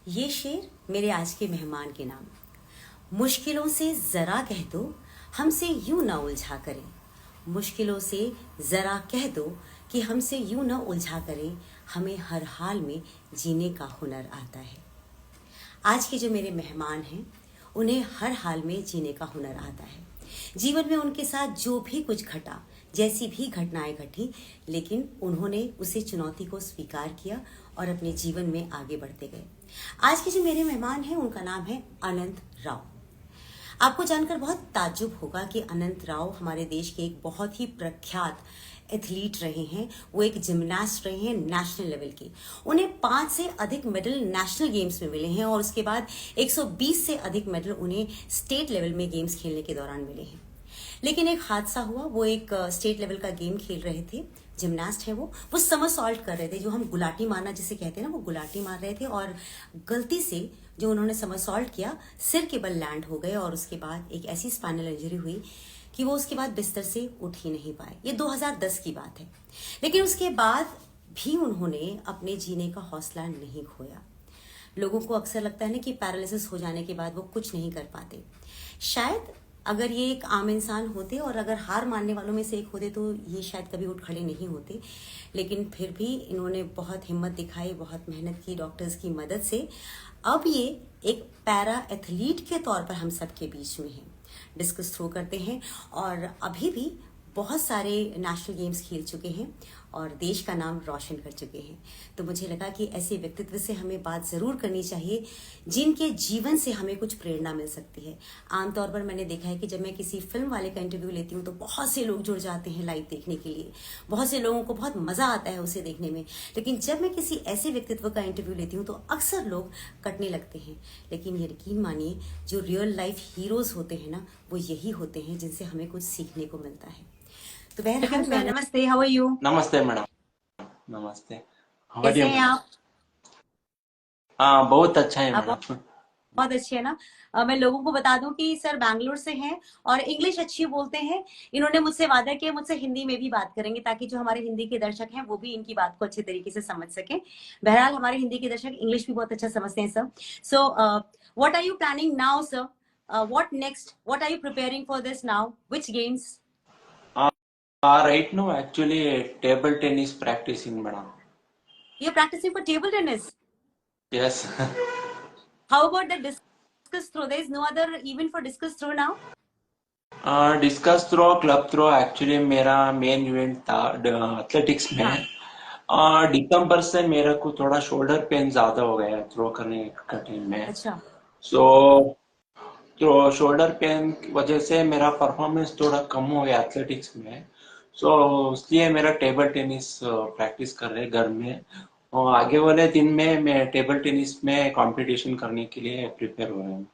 ये शेर मेरे आज के मेहमान के नाम। मुश्किलों से जरा कह दो, हमसे यूं ना उलझा करें। मुश्किलों से जरा कह दो कि हमसे यूं ना उलझा करें। हमें हर हाल में जीने का हुनर आता है। आज के जो मेरे मेहमान हैं, उन्हें हर हाल में जीने का हुनर आता है। जीवन में उनके साथ जो भी कुछ घटा, जैसी भी घटनाएं घटी, लेकिन उन्होंने उसे चुनौती को स्वीकार किया और अपने जीवन में आगे बढ़ते गए। आज के जो मेरे मेहमान हैं, उनका नाम है अनंत राव। आपको जानकर बहुत ताज्जुब होगा कि अनंत राव हमारे देश के एक बहुत ही प्रख्यात एथलीट रहे हैं। वो एक जिमनास्ट रहे हैं नेशनल लेवल के। उन्हें 5 से अधिक मेडल नेशनल गेम्स में मिले हैं और उसके बाद 120 से अधिक मेडल उन्हें स्टेट लेवल में गेम्स खेलने के दौरान मिले हैं। लेकिन एक हादसा हुआ। वो एक स्टेट लेवल का गेम खेल रहे थे, जिमनास्ट है वो समरसॉल्ट कर रहे थे, जो हम गुलाटी मारना जिसे कहते हैं ना, वो गुलाटी मार रहे थे और गलती से जो उन्होंने समरसॉल्ट किया, सिर के बल लैंड हो गए और उसके बाद एक ऐसी स्पाइनल इंजरी हुई कि वो उसके बाद बिस्तर से उठ ही नहीं पाए। ये 2010 की बात है। लेकिन उसके बाद भी उन्होंने अपने जीने का हौसला नहीं खोया। लोगों को अक्सर लगता है ना कि पैरालिसिस हो जाने के बाद वो कुछ नहीं कर पाते। शायद अगर ये एक आम इंसान होते और अगर हार मानने वालों में से एक होते तो ये शायद कभी उठ खड़े नहीं होते। लेकिन फिर भी इन्होंने बहुत हिम्मत दिखाई, बहुत मेहनत की डॉक्टर्स की मदद से। अब ये एक पैरा एथलीट के तौर पर हम सबके बीच में हैं। डिस्कस थ्रो करते हैं और अभी भी बहुत सारे नेशनल गेम्स खेल चुके हैं और देश का नाम रोशन कर चुके हैं। तो मुझे लगा कि ऐसे व्यक्तित्व से हमें बात ज़रूर करनी चाहिए जिनके जीवन से हमें कुछ प्रेरणा मिल सकती है। आमतौर पर मैंने देखा है कि जब मैं किसी फिल्म वाले का इंटरव्यू लेती हूँ तो बहुत से लोग जुड़ जाते हैं लाइव देखने के लिए। बहुत से लोगों को बहुत मज़ा आता है उसे देखने में। लेकिन जब मैं किसी ऐसे व्यक्तित्व का इंटरव्यू लेती हूँ तो अक्सर लोग कटने लगते हैं। लेकिन यकीन मानिए, जो रियल लाइफ हीरोज़ होते हैं ना, वो यही होते हैं जिनसे हमें कुछ सीखने को मिलता है। तो बहरहाल मैं नमस्ते, how are you? Namaste madam. नमस्ते। हाउ आर कैसे यू हैं मैडम? आप? हाँ, बहुत अच्छा है आप मैडम। बहुत अच्छे हैं ना। मैं लोगों को बता दूं कि सर बैंगलोर से हैं और इंग्लिश अच्छी बोलते हैं। इन्होंने मुझसे वादा किया मुझसे हिंदी में भी बात करेंगे ताकि जो हमारे हिंदी के दर्शक हैं वो भी इनकी बात को अच्छे तरीके से समझ सके। बहरहाल हमारे हिंदी के दर्शक इंग्लिश भी बहुत अच्छा समझते हैं sir. So what are you planning now sir? What next? What are you preparing for this now? Which games? Right no actually table tennis practising madam. You are practising for table tennis? Yes. How about the discus throw? There is no other event for discus throw now. Discus throw, club throw actually मेरा main event था athletics में। हाँ। दिसंबर से मेरे को थोड़ा shoulder pain ज्यादा हो गया है थ्रो करने का टाइम में। अच्छा। सो तो शोल्डर पेन की वजह से मेरा परफॉर्मेंस थोड़ा कम हो गया एथलेटिक्स में। सो इसलिए मेरा टेबल टेनिस प्रैक्टिस कर रहे घर में। और आगे वाले दिन में मैं टेबल टेनिस में कंपटीशन करने के लिए प्रिपेयर हो रहा हूँ।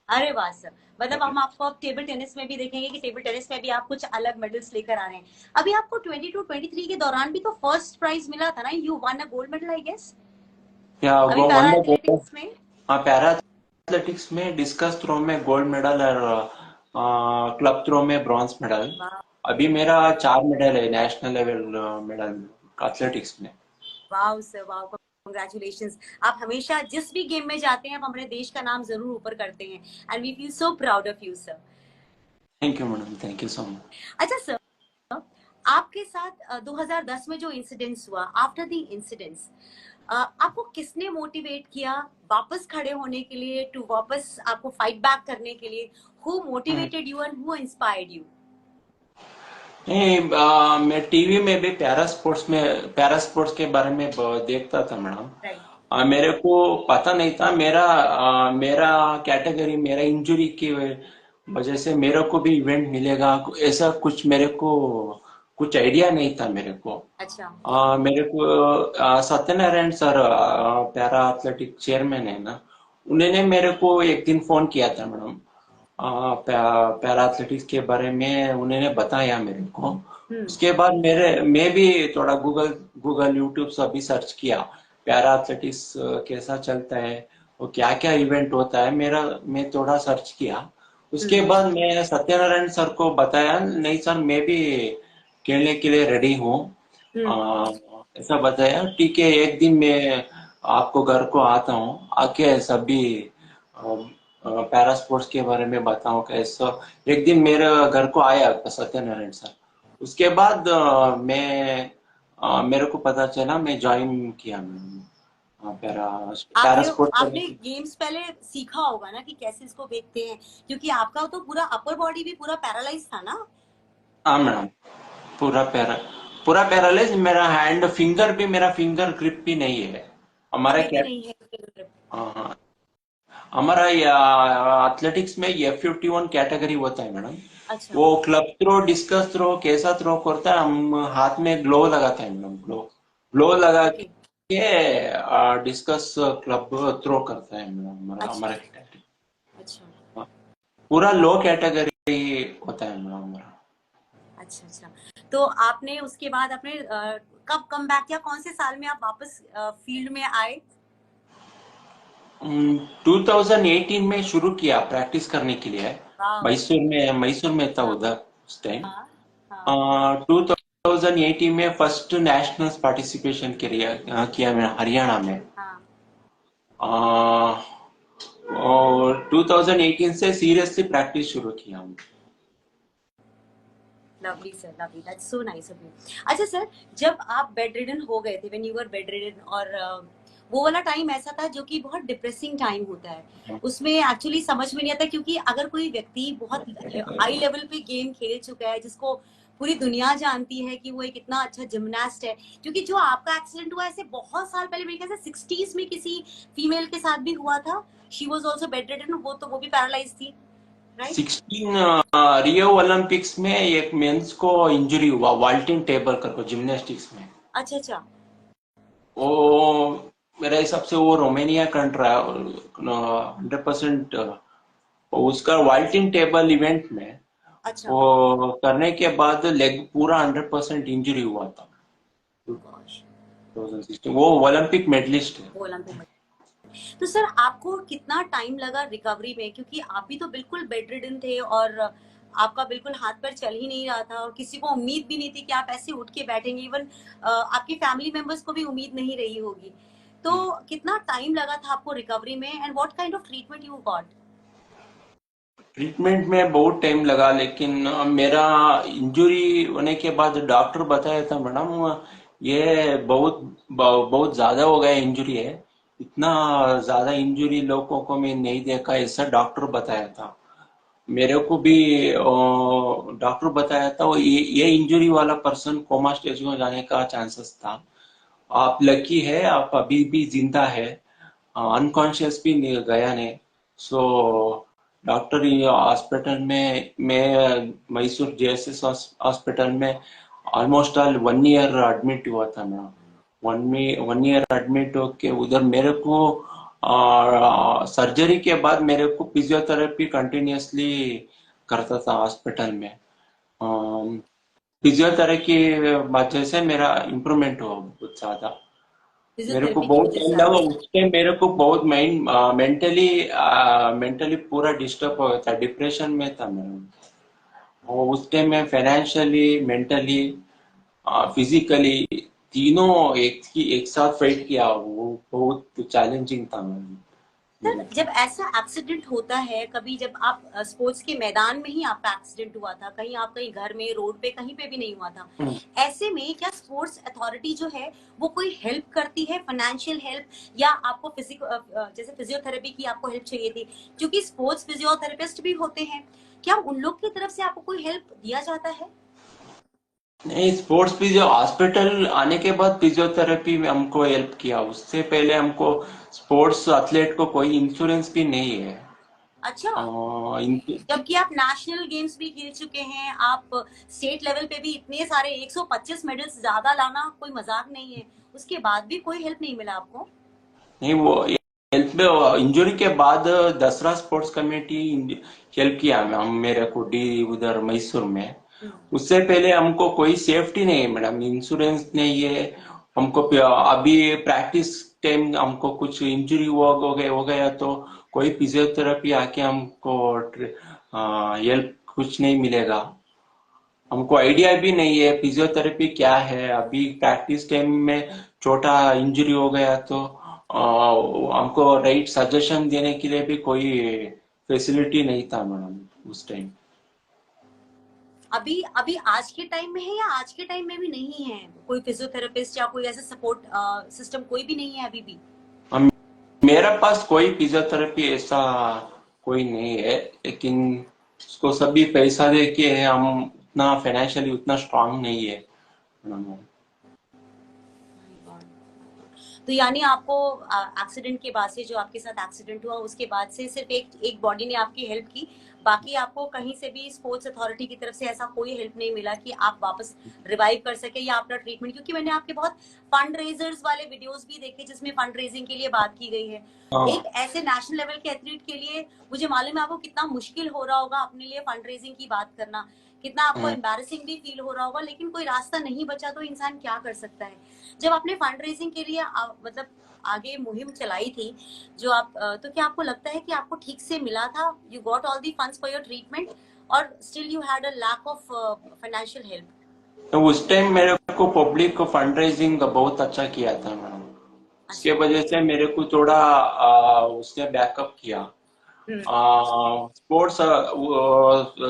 अरे वाह सर। मतलब हम आपको अब टेबल टेनिस में भी देखेंगे कि टेबल टेनिस में भी आप कुछ अलग मेडल्स लेकर आ रहे हैं। अभी आपको 22-23 के दौरान भी तो फर्स्ट प्राइज मिला था ना? You won a gold medal I guess. या अभी वो पैरा वन एथलेटिक्स में। हाँ, पैरा एथलेटिक्स में डिस्कस थ्रो में गोल्ड मेडल और क्लब थ्रो में ब्रॉन्ज मेडल। वाह। अभी मेरा 4 मेडल है नेशनल लेवल मेडल एथलेटिक्स में। वाह सर, वाह, कंग्रेचुलेशंस। आप हमेशा जिस भी गेम में जाते हैं आप हमारे देश का नाम जरूर ऊपर करते हैं and we feel so proud of you sir. Thank you madam, thank you so much. अच्छा सर, आपके साथ 2010 में जो इंसिडेंट्स हुआ, आफ्टर द इंसिडेंट्स आपको किसने मोटिवेट किया वापस खड़े होने के लिए, टू वापस आपको फाइट बैक करने के लिए? Who motivated you and who inspired you? नहीं, मैं टीवी में भी पैरा स्पोर्ट्स के बारे में देखता था मैडम। राइट। मेरे को पता नहीं था मेरा कैटेगरी मेरा इंजरी की वजह से मेरे को भी इवेंट मिलेगा, ऐसा कुछ मेरे को कुछ आइडिया नहीं था मेरे को। अच्छा। मेरे को Satyanarayan sir para athletic chairman है ना, उन्होंने मेरे को एक दिन फोन किया था मैडम। पैरा एथलेटिक्स के बारे में उन्होंने बताया मेरे को। हम्म। उसके बाद मैं भी थोड़ा गूगल यूट्यूब सभी सर्च किया, पैरा एथलेटिक्स कैसा चलता है, वो क्या क्या इवेंट होता है, मैं थोड़ा सर्च किया। उसके हम्म। बाद मैं सत्यनारायण सर को बताया, नहीं सर मैं भी खेलने के लिए रेडी हूँ। हम्म। ऐसा बताया, ठीक है एक दिन मैं आपको घर को आता हूँ, आके सभी पैरा स्पोर्ट्स के बारे में बताऊं कैसा। एक दिन मेरे घर को आया सत्यनारायण सर। उसके बाद मेरे को पता चला, मैं ज्वाइन किया मैंने पैरा पैरा आपने स्पोर्ट्स करने आपने की। गेम्स पहले सीखा होगा ना कि कैसे इसको फेंकते हैं, क्योंकि आपका तो पूरा अपर बॉडी भी पूरा पैरालाइज था ना। हाँ मैडम, पूरा पैरा पूरा पैरालाइज। मेरा हैंड फिंगर भी, मेरा फिंगर ग्रिप भी नहीं है हमारे अभी भी कैट। नहीं है फिंगर। हाँ हाँ, हमारा एथलेटिक्स में F51 कैटेगरी होता है मैडम। अच्छा। वो क्लब थ्रो, डिस्कस थ्रो, कैसा थ्रो करता है, हम हाथ में ग्लो लगाते हैं मैडम। ग्लो ग्लो लगा ओके। के डिस्कस क्लब थ्रो करता है मैडम हमारा अच्छा। हमारा कैटेगरी। अच्छा। हाँ, पूरा लो कैटेगरी होता है मैडम हमारा। अच्छा। अच्छा। तो आपने उसके बाद अपने कब कम बैक किया, कौन से साल में आप वापस फील्ड में आए? 2018 में शुरू किया प्रैक्टिस करने के लिए। वाह। मैसूर में था हाँ। उधर उस टाइम। हाँ। हाँ। 2018 में फर्स्ट नेशनल्स पार्टिसिपेशन किया मैंने हरियाणा में। हाँ। आ, और 2018 से सीरियसली प्रैक्टिस शुरू किया हमने। Lovely sir, lovely, that's so nice of you. अच्छा सर, जब आप बेड रिडन हो गए थे, when you were bed ridden, और वो वाला टाइम ऐसा था जो कि बहुत डिप्रेसिंग टाइम होता है। उसमें एक्चुअली समझ में नहीं आता, क्योंकि अगर कोई व्यक्ति बहुत हाई लेवल पे गेम खेल चुका है, जिसको पूरी दुनिया जानती है कि वो एक इतना अच्छा जिमनास्ट है, क्योंकि जो आपका एक्सीडेंट हुआ ऐसे बहुत साल पहले, मेरे ख्याल से 60s में किसी फीमेल के साथ भी हुआ था। She was also bed ridden, वो भी पैरालाइज थी, राइट? 16 रियो ओलंपिक्स में एक मेंस को इंजरी हुआ, वाल्टिंग टेबल कर को जिम्नास्टिक्स में। अच्छा। अच्छा। वो मेरे हिसाब से वो रोमानिया कंट्री 100%। उसका वाल्टिंग टेबल इवेंट में अच्छा। वो करने के बाद लेग पूरा 100% इंजरी हुआ था। गॉश। 2016 वो ओलंपिक मेडलिस्ट है। वो ओलंपिक में। तो सर आपको कितना टाइम लगा रिकवरी में, क्योंकि आप भी तो बिल्कुल बेड रिडन थे, और आपका बिल्कुल हाथ पैर चल ही नहीं रहा था, और किसी को उम्मीद भी नहीं थी कि आप ऐसे उठ के बैठेंगे। इवन आपके फैमिली मेंबर्स को भी उम्मीद नहीं रही होगी। तो कितना टाइम लगा था आपको रिकवरी में, and what kind of treatment you got? Treatment में बहुत टाइम लगा, लेकिन मेरा इंजरी होने के बाद डॉक्टर बताया था मैडम, ये बहुत ज्यादा हो गया इंजरी है। इतना ज्यादा इंजरी लोगों को मैं नहीं देखा, ऐसा डॉक्टर बताया था मेरे को भी। डॉक्टर बताया था वो ये इंजरी वाला पर्सन कोमा स्टेज में जाने का चांसेस था। आप लकी है, आप अभी भी जिंदा है, अनकॉन्शियस भी नहीं गया नहीं। सो डॉक्टर हॉस्पिटल में, मैं मैसूर जेएसएस हॉस्पिटल में ऑलमोस्ट ऑल 1 ईयर एडमिट हुआ था मैं। 1 ईयर एडमिट होके उधर मेरे को सर्जरी के बाद मेरे को फिजियोथेरेपी कंटिन्यूअसली करता था हॉस्पिटल में। फिजियोथेरेपी की वजह से मेरा इम्प्रूवमेंट हुआ बहुत ज्यादा। मेरे को फिजियोथेरेपी की बहुत वजह टाइम से लगा आपको? उस टाइम, मेरे को बहुत माइंड मेंटली मेंटली पूरा डिस्टर्ब हो गया था, डिप्रेशन में था मैं। और उस टाइम में फाइनेंशियली, मेंटली, फिजिकली तीनों एक साथ फाइट किया। वो बहुत चैलेंजिंग था सर मेरे लिए। जब ऐसा एक्सीडेंट होता है, कभी जब आप स्पोर्ट्स के मैदान में ही आपका एक्सीडेंट हुआ था, कहीं आप कहीं घर में, रोड पे, कहीं पे भी नहीं हुआ था, हम्म। ऐसे में क्या स्पोर्ट्स अथॉरिटी जो है वो कोई हेल्प करती है, फाइनेंशियल हेल्प, या आपको जैसे फिजियोथेरेपी की आपको हेल्प चाहिए थी, क्योंकि स्पोर्ट्स फिजियोथेरेपिस्ट भी होते हैं, क्या उन लोग की तरफ से आपको कोई हेल्प दिया जाता है? नहीं, स्पोर्ट्स फिजियो हॉस्पिटल आने के बाद फिजियोथेरेपी में हमको हेल्प किया, उससे पहले हमको स्पोर्ट्स एथलीट को कोई इंश्योरेंस भी नहीं है। अच्छा। अ, जबकि आप नेशनल गेम्स भी खेल चुके हैं, आप स्टेट लेवल पे भी इतने सारे 125 मेडल्स ज्यादा लाना कोई मजाक नहीं है, उसके बाद भी कोई हेल्प नहीं मिला आपको? नहीं, वो हेल्थ में इंजरी के बाद दसरा स्पोर्ट्स कमेटी हेल्प किया हम मेरे को उधर मैसूर में। उससे पहले हमको कोई सेफ्टी नहीं है मैडम, इंश्योरेंस नहीं है हमको। अभी प्रैक्टिस टाइम हमको कुछ इंजरी हो गया तो कोई फिजियोथेरेपी आके हमको हेल्प कुछ नहीं मिलेगा। हमको आइडिया भी नहीं है फिजियोथेरेपी क्या है। अभी प्रैक्टिस टाइम में छोटा इंजरी हो गया तो हमको राइट सजेशन देने के लिए भी कोई फैसिलिटी नहीं था मैडम उस टाइम। अभी अभी आज के टाइम में है या आज के टाइम में भी नहीं है कोई फिजियोथेरेपिस्ट या कोई ऐसा सपोर्ट सिस्टम कोई भी नहीं है अभी भी? हम मेरा पास कोई फिजियोथेरेपी ऐसा कोई नहीं है, लेकिन उसको सभी पैसा दे के हम उतना फाइनेंशियली उतना स्ट्रांग नहीं है मैडम। तो यानी आपको एक्सीडेंट के बाद से, जो आपके साथ एक्सीडेंट हुआ उसके बाद से सिर्फ एक एक बॉडी ने आपकी हेल्प की, बाकी आपको कहीं से भी स्पोर्ट्स अथॉरिटी की तरफ से ऐसा कोई हेल्प नहीं मिला कि आप वापस रिवाइव कर सके या अपना ट्रीटमेंट? क्योंकि मैंने आपके बहुत फंड रेजर्स वाले वीडियोस भी देखे जिसमें फंड रेजिंग के लिए बात की गई है। हाँ। एक ऐसे नेशनल लेवल के एथलीट के लिए मुझे मालूम है आपको कितना मुश्किल हो रहा होगा अपने लिए फंड रेजिंग की बात करना, कितना आपको हम्म। एम्बैरेसिंग भी फील हो रहा होगा, लेकिन कोई रास्ता नहीं बचा तो इंसान क्या कर सकता है। जब आपने फंड रेजिंग के लिए मतलब आगे मुहिम चलाई थी, जो आप तो क्या आपको लगता है कि आपको ठीक से मिला था? You got all the funds for your treatment और still you had a lack of financial help? तो उस टाइम मेरे को पब्लिक को फंड रेजिंग बहुत अच्छा किया था मैडम, उसके अच्छा। वजह से मेरे को थोड़ा उसने बैकअप किया। हम्म। स्पोर्ट्स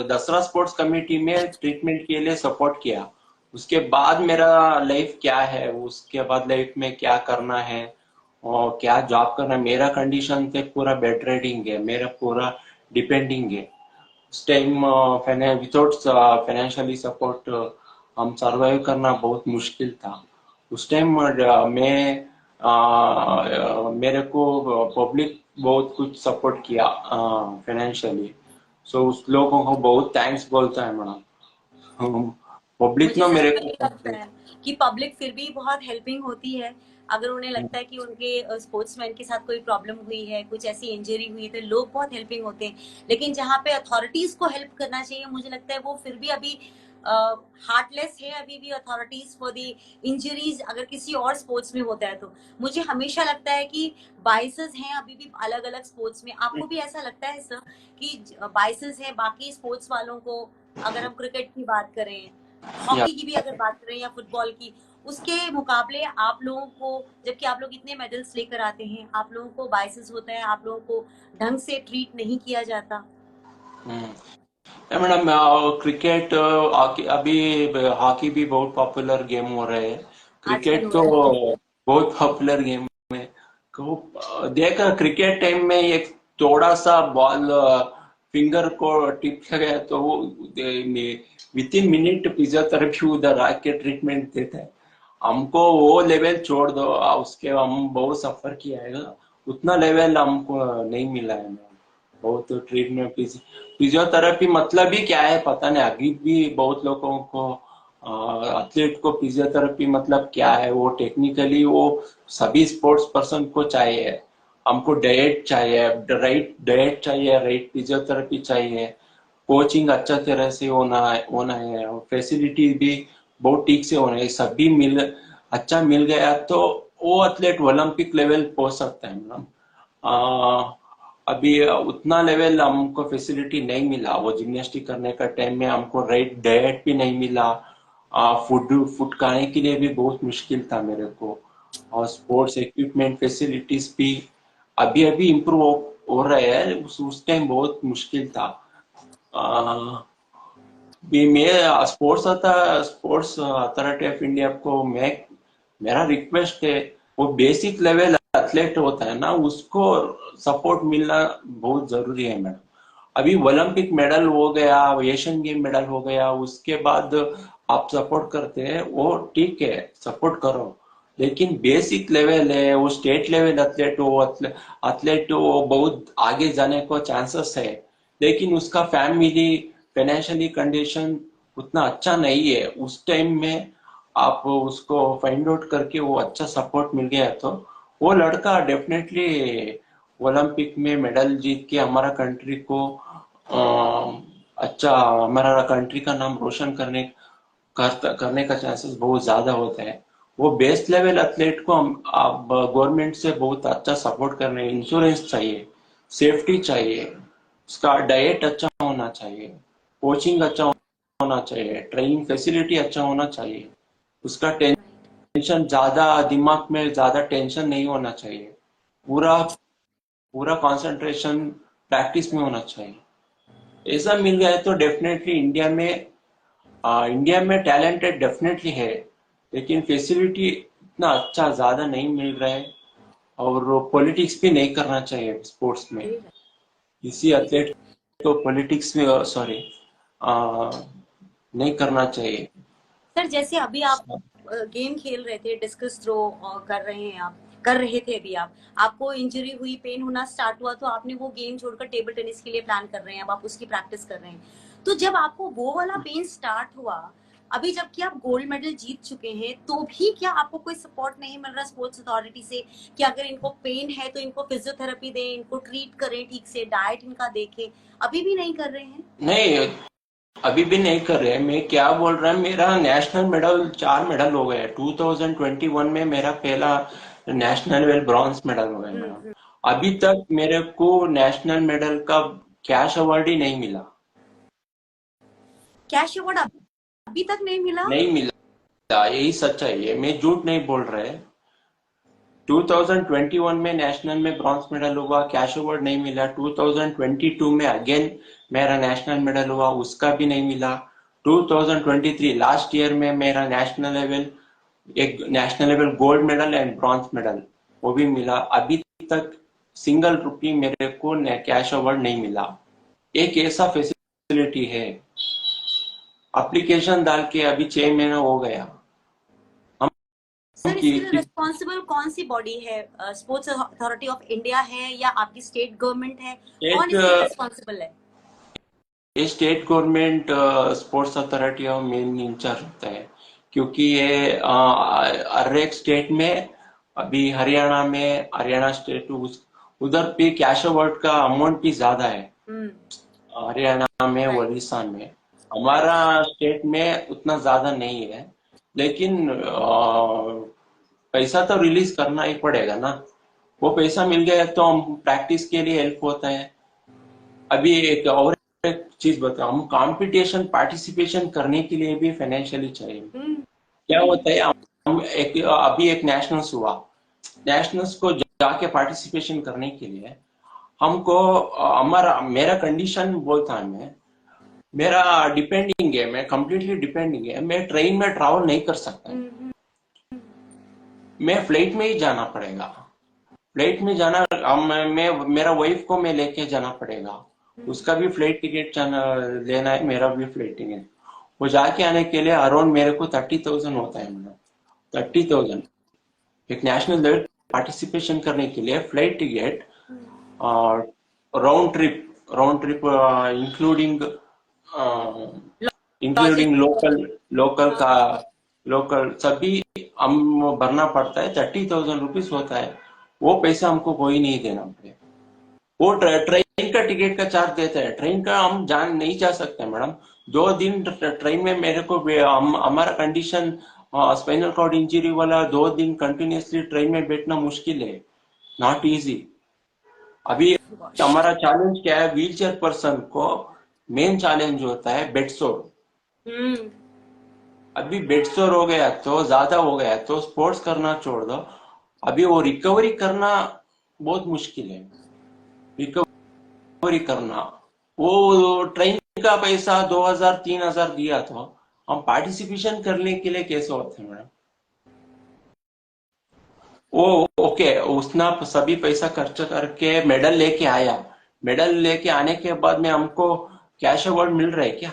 दसरा स्पोर्ट्स कमेटी में ट्रीटमेंट के लिए सपोर्ट किया। उसके बाद मेरा लाइफ क्या है, उसके बाद लाइफ में क्या करना है और क्या जॉब करना है, मेरा कंडीशन पे पूरा बेड रेडिंग है, मेरा पूरा डिपेंडिंग है। उस टाइम विदाउट फाइनेंशियली सपोर्ट हम सरवाइव करना बहुत मुश्किल था। उस टाइम मैं मेरे को पब्लिक बहुत कुछ सपोर्ट किया फाइनेंशियली, सो उस लोगों को बहुत थैंक्स बोलता है मैडम। पब्लिक मुझे ना सिर्फ मेरे वही को। लगता है कि पब्लिक फिर भी बहुत हेल्पिंग होती है। अगर उन्हें लगता है कि उनके स्पोर्ट्समैन के साथ कोई प्रॉब्लम हुई है, कुछ ऐसी इंजरी हुई है, तो लोग बहुत हेल्पिंग होते हैं। लेकिन जहाँ पे अथॉरिटीज को हेल्प करना चाहिए, मुझे लगता है वो फिर भी अभी हार्टलेस है अभी भी अथॉरिटीज फॉर दी इंजरीज, अगर किसी और स्पोर्ट्स में होता है तो। मुझे हमेशा लगता है कि बाइसेस हैं अभी भी अलग अलग स्पोर्ट्स में। आपको भी ऐसा लगता है सर कि बाइसेस हैं बाकी स्पोर्ट्स वालों को? अगर हम क्रिकेट की बात करें, या हॉकी की भी अगर बात करें या फुटबॉल की, उसके मुकाबले आप लोगों को, जबकि आप लोग इतने मेडल्स लेकर आते हैं, आप लोगों को बाइसेस होता है, आप लोगों को ढंग से ट्रीट नहीं किया जाता? मैडम क्रिकेट हॉकी अभी हॉकी भी बहुत पॉपुलर गेम हो रहा है। आजकल क्रिकेट हो तो रहा है। बहुत पॉपुलर गेम है। तो देखा क्रिकेट टाइम में एक थोड़ा सा बॉल फिंगर को टिप किया गया तो वो विद इन मिनट फिजियोथेरेपी उधर आके ट्रीटमेंट देता है। हमको वो लेवल छोड़ दो, उसके हम बहुत सफर किया है, उतना लेवल हमको नहीं मिला है। बहुत ट्रीटमेंट फिजियोथेरेपी मतलब ही क्या है पता नहीं, अभी भी बहुत लोगों को एथलीट को फिजियोथेरेपी मतलब क्या है वो टेक्निकली वो सभी स्पोर्ट्स पर्सन को चाहिए। हमको डाइट चाहिए, राइट डाइट चाहिए, राइट फिजियोथेरेपी चाहिए, कोचिंग अच्छा तरह से होना है और फैसिलिटी भी बहुत ठीक से होना है। सभी अच्छा मिल गया तो वो एथलीट ओलंपिक लेवल पहुंच सकता है मैडम। अभी उतना लेवल हमको फैसिलिटी नहीं मिला, वो जिम्नास्टिक करने का टाइम में हमको राइट डाइट भी नहीं मिला। फूड फूड खाने के लिए भी बहुत मुश्किल था मेरे को, और स्पोर्ट्स इक्विपमेंट फैसिलिटीज भी अभी अभी इम्प्रूव हो रहे हैं, उस टाइम बहुत मुश्किल था। आ, भी मैं स्पोर्ट्स अथॉरिटी ऑफ इंडिया को मैं मेरा रिक्वेस्ट है, वो बेसिक लेवल एथलेट होता है ना उसको सपोर्ट मिलना बहुत जरूरी है मैडम। अभी ओलंपिक मेडल हो गया, एशियन गेम मेडल हो गया, उसके बाद आप सपोर्ट करते हैं वो ठीक है, सपोर्ट करो, लेकिन बेसिक लेवल है वो स्टेट लेवल एथलेट वो बहुत आगे जाने को चांसेस है, लेकिन उसका फैमिली फाइनेंशियली कंडीशन उतना अच्छा नहीं है। उस टाइम में आप उसको फाइंड आउट करके वो अच्छा सपोर्ट मिल गया तो वो लड़का डेफिनेटली ओलंपिक में मेडल जीत के हमारा कंट्री को अच्छा, हमारा कंट्री का नाम रोशन करने का चांसेस बहुत ज्यादा होता है। वो बेस्ट लेवल एथलीट को हम आप गवर्नमेंट से बहुत अच्छा सपोर्ट कर रहे हैं, इंश्योरेंस चाहिए, सेफ्टी चाहिए, उसका डाइट अच्छा होना चाहिए, कोचिंग अच्छा होना चाहिए, ट्रेनिंग फैसिलिटी अच्छा होना चाहिए, उसका टेंशन ज्यादा दिमाग में ज्यादा टेंशन नहीं होना चाहिए। पूरा पूरा कंसंट्रेशन प्रैक्टिस में होना चाहिए। ऐसा मिल गया तो डेफिनेटली इंडिया में टैलेंटेड डेफिनेटली है, लेकिन फैसिलिटी इतना अच्छा ज्यादा नहीं मिल रहा है। और पॉलिटिक्स भी नहीं करना चाहिए स्पोर्ट्स में। सही बात। किसी एथलीट को पॉलिटिक्स में, सॉरी, नहीं करना चाहिए। सर जैसे अभी आप गेम खेल रहे थे, डिस्कस थ्रो कर रहे हैं आप, कर रहे थे अभी आप, आपको इंजरी हुई, पेन होना स्टार्ट हुआ, तो आपने वो गेम छोड़कर टेबल टेनिस के लिए प्लान कर रहे हैं, अब आप उसकी प्रैक्टिस कर रहे हैं। तो जब आपको वो वाला पेन स्टार्ट हुआ, अभी जबकि आप गोल्ड मेडल जीत चुके हैं, तो भी क्या आपको कोई सपोर्ट नहीं मिल रहा स्पोर्ट्स अथॉरिटी से कि अगर इनको पेन है तो इनको फिजियोथेरेपी दें, इनको ट्रीट करें, ठीक से डाइट इनका देखें? अभी भी नहीं कर रहे हैं? नहीं, अभी भी नहीं कर रहे। मैं क्या बोल रहा हूँ, मेरा नेशनल मेडल 4 मेडल हो गए। 2021 में मेरा पहला नेशनल लेवल ब्रॉन्ज मेडल हो गया मैडम। हम्म। अभी तक मेरे को नेशनल मेडल का कैश अवार्ड ही नहीं मिला। कैश अवार्ड अभी तक नहीं मिला? नहीं मिला, यही सच्चाई है, मैं झूठ नहीं बोल रहे। 2021 में नेशनल में ब्रॉन्ज मेडल हुआ, कैश अवार्ड नहीं मिला। 2022 में अगेन मेरा नेशनल मेडल हुआ, उसका भी नहीं मिला। 2023 लास्ट ईयर में मेरा national level gold medal and bronze medal वो भी मिला। अभी तक सिंगल रुपी मेरे को कैश अवार्ड नहीं मिला। एक ऐसा फैसिलिटी है, एप्लीकेशन डाल के अभी 6 महीना हो गया। हम सर इसके लिए रिस्पॉन्सिबल कौन सी बॉडी है? स्पोर्ट्स अथॉरिटी ऑफ इंडिया है या आपकी स्टेट गवर्नमेंट है? कौन स्टेट इसके लिए रिस्पॉन्सिबल है? ये स्टेट गवर्नमेंट स्पोर्ट्स अथॉरिटी और मेन इंचार्ज होता है, क्योंकि ये हर एक स्टेट में, अभी हरियाणा स्टेट उधर पे कैश अवार्ड का अमाउंट भी ज्यादा है। हम्म। हरियाणा में, राइट। उड़ीसा में। राइट। हमारा स्टेट में उतना ज्यादा नहीं है, लेकिन पैसा तो रिलीज करना ही पड़ेगा ना। वो पैसा मिल गया तो हम प्रैक्टिस के लिए हेल्प होता है। अभी एक चीज बताओ, हम कंपटीशन पार्टिसिपेशन करने के लिए भी फाइनेंशियली चाहिए। हम्म। क्या होता है, हम अभी एक नेशनल्स हुआ, नेशनल्स को जाके पार्टिसिपेशन करने के लिए हमको हमारा मेरा कंडीशन बोलता है, मेरा डिपेंडिंग है, मैं कंप्लीटली डिपेंडिंग है, मैं ट्रेन में ट्रैवल नहीं कर सकता। हम्म। मैं फ्लाइट में ही जाना पड़ेगा। फ्लाइट में जाना, मैं मेरा वाइफ को मैं लेके जाना पड़ेगा। उसका भी फ्लाइट टिकट जाना लेना है, मेरा भी फ्लाइट टिकट। वो जाके आने के लिए अराउंड मेरे को 30,000 होता है मैडम। 30,000 एक नेशनल लेवल पार्टिसिपेशन करने के लिए फ्लाइट टिकट, और round trip including including logistic. Local का लोकल सभी हम भरना पड़ता है। 30,000 रुपीज होता है। वो पैसा हमको कोई नहीं देना पड़ेगा। वो ट्रेन का टिकट का चार्ज देता है। ट्रेन का हम जान नहीं जा सकते मैडम। 2 दिन ट्रेन में मेरे को हमारा कंडीशन स्पाइनल कॉर्ड इंजरी वाला, 2 दिन कंटिन्यूसली ट्रेन में बैठना मुश्किल है, नॉट इजी। अभी हमारा चैलेंज क्या है, व्हील चेयर पर्सन को मेन चैलेंज होता है बेड सोर। हम्म। अभी बेड सोर हो गया तो ज्यादा हो गया तो स्पोर्ट्स करना छोड़ दो। अभी वो रिकवरी करना बहुत मुश्किल है। रिकवरी करना, वो ट्रेन का पैसा 2,000 3,000 दिया तो हम पार्टिसिपेशन करने के लिए कैसे होते हैं मैडम? वो ओके, उसने सभी पैसा खर्च करके मेडल लेके आया। मेडल लेके आने के बाद में हमको कैश अवार्ड मिल रहा है क्या?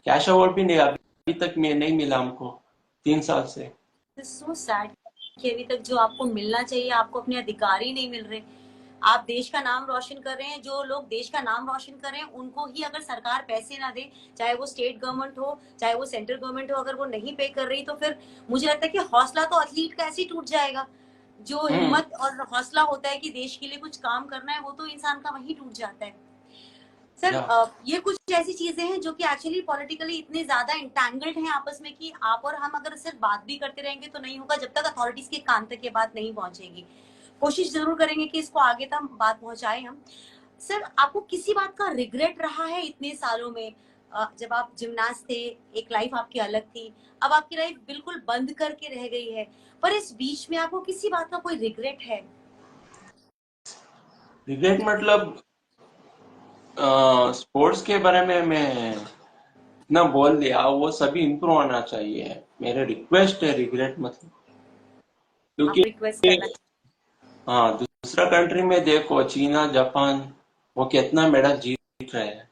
कैश अवार्ड भी नहीं, अभी तक में नहीं मिला हमको 3 साल से। सो सैड कि अभी तक जो आपको मिलना चाहिए आपको अपने अधिकार ही नहीं मिल रहे। आप देश का नाम रोशन कर रहे हैं, जो लोग देश का नाम रोशन कर रहे हैं उनको ही अगर सरकार पैसे ना दे, चाहे वो स्टेट गवर्नमेंट हो चाहे वो सेंट्रल गवर्नमेंट हो, अगर वो नहीं पे कर रही, तो फिर मुझे लगता है कि हौसला तो एथलीट का ऐसे ही टूट जाएगा। जो हम्म। हिम्मत और हौसला होता है कि देश के लिए कुछ काम करना है, वो तो इंसान का वहीं टूट जाता है। सर या ये कुछ ऐसी चीजें हैं जो कि एक्चुअली पॉलिटिकली इतने ज्यादा इंटैंगल्ड हैं आपस में कि आप और हम अगर सिर्फ बात भी करते रहेंगे तो नहीं होगा, जब तक अथॉरिटीज के कान तक ये बात नहीं पहुंचेगी। कोशिश जरूर करेंगे कि इसको आगे तक बात पहुंचाएं हम। सर आपको किसी बात का रिग्रेट रहा है इतने सालों में? जब आप जिमनास्ट थे, एक लाइफ आपकी अलग थी, अब आपकी लाइफ बिल्कुल बंद करके रह गई है, पर इस बीच में आपको किसी बात का कोई रिग्रेट है? रिग्रेट मतलब स्पोर्ट्स के बारे में मैं इतना बोल दिया, वो सभी इम्प्रूव होना चाहिए, मेरे रिक्वेस्ट है रिग्रेट मतलब। आप क्योंकि रिक्वेस्ट करना हाँ, दूसरा कंट्री में देखो, चीना जापान, वो कितना मेडल जीत रहे हैं।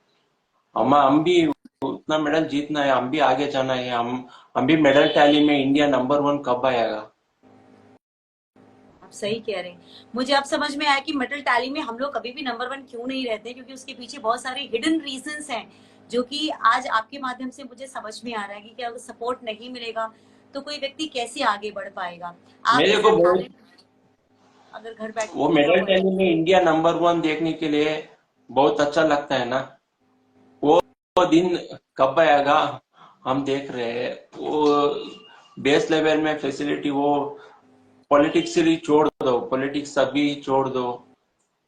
हम भी उतना मेडल जीतना है, हम भी आगे जाना है, हम भी मेडल टैली में इंडिया नंबर वन कब आएगा। आप सही कह रहे हैं। मुझे अब समझ में आया कि मेटल टैली में हम लोग कभी भी नंबर वन क्यों नहीं रहते, क्योंकि उसके पीछे बहुत सारे हिडन रीजंस हैं, जो कि आज आपके माध्यम से मुझे समझ में आ रहा है कि क्या अगर सपोर्ट नहीं मिलेगा तो कोई व्यक्ति कैसे आगे बढ़ पाएगा। आप मेरे जैसा को बहुत, टैलेंट अगर घर बैठे वो दिखा मेडल हुआ है। टैली में इंडिया नंबर वन देखने के लिए बहुत अच्छा लगता है ना। वो वो दिन कब आएगा, हम देख रहे हैं। वो बेस लेवल में फैसिलिटी, वो पॉलिटिक्स से छोड़ दो, पॉलिटिक्स सभी छोड़ दो,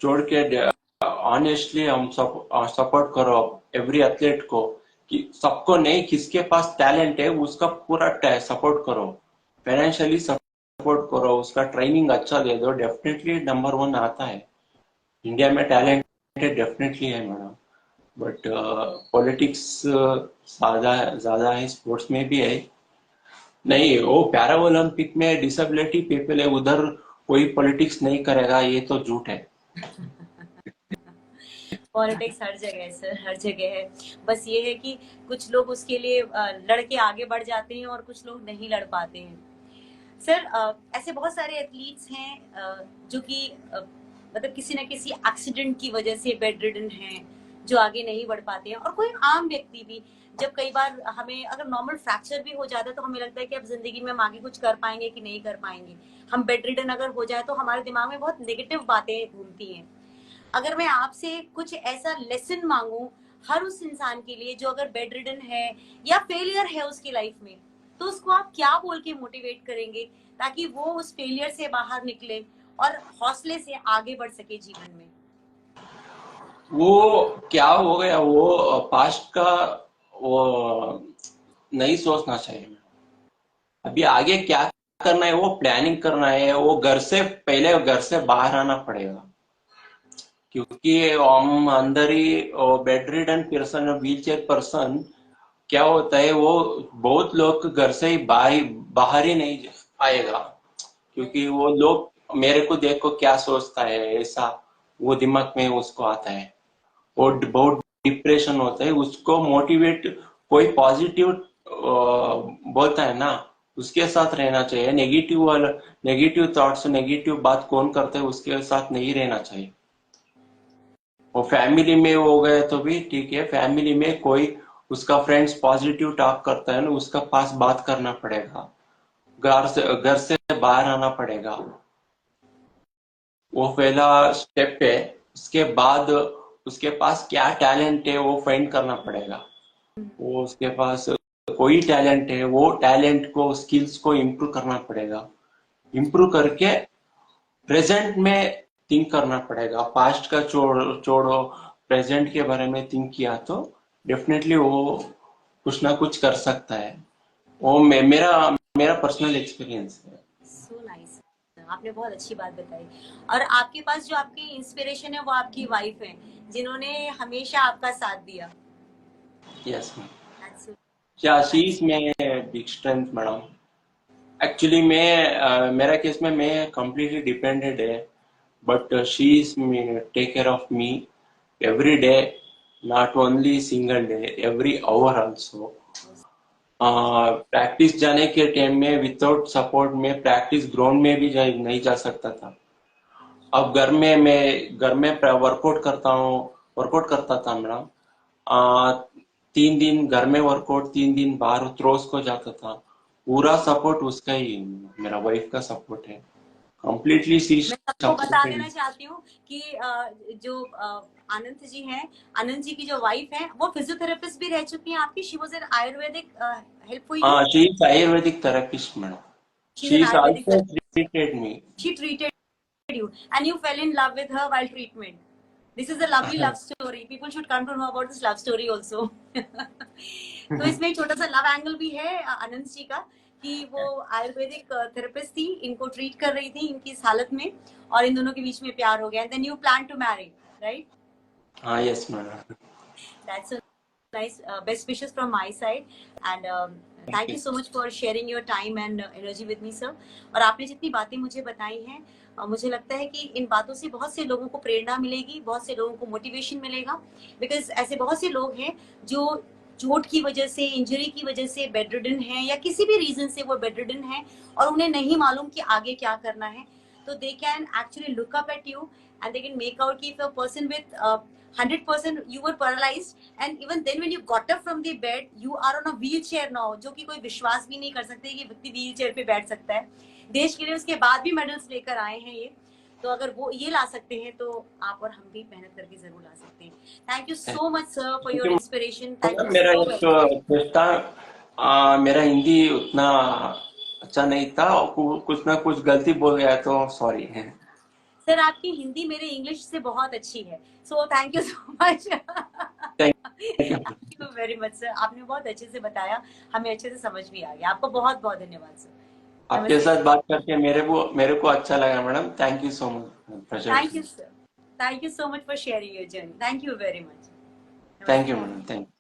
छोड़ के ऑनेस्टली हम सब सपोर्ट करो एवरी एथलीट को, कि सबको नहीं, किसके पास टैलेंट है उसका पूरा सपोर्ट करो, फाइनेंशियली सपोर्ट करो, उसका ट्रेनिंग अच्छा दे दो, डेफिनेटली नंबर वन आता है। इंडिया में टैलेंट डेफिनेटली है मैडम, बट पॉलिटिक्स ज्यादा ज्यादा है, स्पोर्ट्स में भी है। नहीं, वो पैरा ओलंपिक में डिसेबिलिटी पीपल है, उधर कोई पॉलिटिक्स नहीं करेगा, ये तो झूठ है। पॉलिटिक्स हर जगह है सर, हर जगह है। बस ये है कि कुछ लोग उसके लिए लड़ के आगे बढ़ जाते हैं और कुछ लोग नहीं लड़ पाते हैं। सर ऐसे बहुत सारे एथलीट्स हैं जो कि मतलब किसी न किसी एक्सीडेंट की वजह से बेड रिडन हैं, जो आगे नहीं बढ़ पाते हैं। और कोई आम व्यक्ति भी, जब कई बार हमें अगर नॉर्मल फ्रैक्चर भी हो जाता है तो हमें लगता है कि अब जिंदगी में हम आगे कुछ कर पाएंगे कि नहीं कर पाएंगे। हम बेड रिडन अगर हो जाए तो हमारे दिमाग में बहुत नेगेटिव बातें घूमती हैं। अगर मैं आपसे कुछ ऐसा लेसन मांगू हर उस इंसान के लिए जो अगर बेड रिडन है या फेलियर है उसकी लाइफ में, तो उसको आप क्या बोल के मोटिवेट करेंगे ताकि वो उस फेलियर से बाहर निकले और हौसले से आगे बढ़ सके जीवन में। वो क्या हो गया, वो पास्ट का वो नहीं सोचना चाहिए। अभी आगे क्या करना है वो प्लानिंग करना है, वो घर से पहले घर से बाहर आना पड़ेगा। क्योंकि हम अंदर ही bedridden person, wheelchair person, क्या होता है वो, बहुत लोग घर से ही बाहर बाहर ही नहीं आएगा। क्योंकि वो लोग मेरे को देखो क्या सोचता है, ऐसा वो दिमाग में उसको आता है, वो बहुत डिप्रेशन होता है, उसको मोटिवेट कोई पॉजिटिव बोलता है ना, उसके साथ रहना चाहिए। नेगेटिव वाला, नेगेटिव थॉट्स, नेगेटिव बात कौन करता है उसके साथ नहीं रहना चाहिए। वो फैमिली में हो गए तो भी ठीक है, फैमिली में कोई उसका फ्रेंड्स पॉजिटिव टॉक करता है ना, उसका पास बात करना पड़ेगा, घर से बाहर आना पड़ेगा। वो पहला स्टेप है। उसके बाद उसके पास क्या टैलेंट है वो फाइंड करना पड़ेगा। वो उसके पास कोई टैलेंट है, वो टैलेंट को, स्किल्स को इम्प्रूव करना पड़ेगा। इम्प्रूव करके प्रेजेंट में थिंक करना पड़ेगा, पास्ट का छोड़ो, प्रेजेंट के बारे में थिंक किया तो डेफिनेटली वो कुछ ना कुछ कर सकता है। वो मेरा मेरा पर्सनल एक्सपीरियंस है। सो नाइस, आपने बहुत अच्छी बात बताई। और आपके पास जो आपकी इंस्पिरेशन है वो आपकी वाइफ है, जिन्होंने हमेशा आपका साथ दिया। Yes ma'am. दैट्स सो क्या शी नाइस। इज में बिग स्ट्रेंथ मैडम। एक्चुअली मैं मेरा केस में मैं completely डिपेंडेंट है, but she is take care of me every day, not only single day, every hour also। Practice जाने के time में विदाउट सपोर्ट में प्रैक्टिस ग्राउंड में भी नहीं जा सकता था। अब घर में मैं घर में वर्कआउट करता हूँ, वर्कआउट करता था मैडम। 3 दिन घर में वर्कआउट, 3 दिन बाहर थ्रोस को जाता था। पूरा सपोर्ट उसका ही, मेरा वाइफ का सपोर्ट है, कंप्लीटली सी मैं सबको बता सपोर्टेड। देना चाहती हूँ कि जो आनंद जी हैं, आनंद जी की जो वाइफ है वो फिजियोथेरेपिस्ट भी रह चुकी हैं आपकी। She was an Ayurvedic help for you. हाँ, she is Ayurvedic therapist madam. She is she an is Ayurvedic. Also treated me. She treated you and you fell in love with her while treatment. This is a lovely love story. People should come to know about this love story also. तो इसमें एक छोटा सा love angle भी है आनंद जी का, कि वो आयुर्वेदिक थेरेपिस्ट थी, इनको ट्रीट कर रही थी इनकी इस हालत में, और इन दोनों के बीच में प्यार हो गया, then you plan to marry, right? हाँ, yes madam. That's a nice. Best wishes from my side, and thank thank you. you so much for sharing your time and energy with me, sir. और आपने जितनी बातें मुझे बताई हैं, मुझे लगता है कि इन बातों से बहुत से लोगों को प्रेरणा मिलेगी, बहुत से लोगों को मोटिवेशन मिलेगा, बिकॉज ऐसे बहुत से लोग हैं जो चोट की वजह से, इंजरी की वजह से बेड रिडन है, या किसी भी रीजन से वो बेड रिडन है, और उन्हें नहीं मालूम कि आगे क्या करना है. तो they can actually look up at you and they can make out कि if a person with 100% you were paralyzed, and even then when you got up from the bed you are on a wheelchair now, जो कि कोई विश्वास भी नहीं कर सकते कि व्यक्ति व्हील चेयर पे बैठ सकता है. देश के लिए उसके बाद भी मेडल्स लेकर आए हैं ये. तो अगर वो ये ला सकते हैं तो आप और हम भी मेहनत करके जरूर ला सकते हैं. Thank you so much sir for your inspiration. Thank you मेरा सो एक वेरी मच. दोस्त था, मेरा हिंदी उतना अच्छा नहीं था, कुछ ना कुछ गलती बोल गया तो सॉरी है। सर आपकी हिंदी मेरे इंग्लिश से बहुत अच्छी है, so thank you so much. Thank thank you very much sir, आपने बहुत अच्छे से बताया, हमें अच्छे से समझ भी आ गया. आपको बहुत बहुत धन्यवाद सर. आपके नमस्ते साथ सर. बात करके मेरे को अच्छा लगा madam. Thank you so much. Thank you sir. Thank you so much for sharing your journey. Thank you very much. Thank you namaste. Madam, thank you.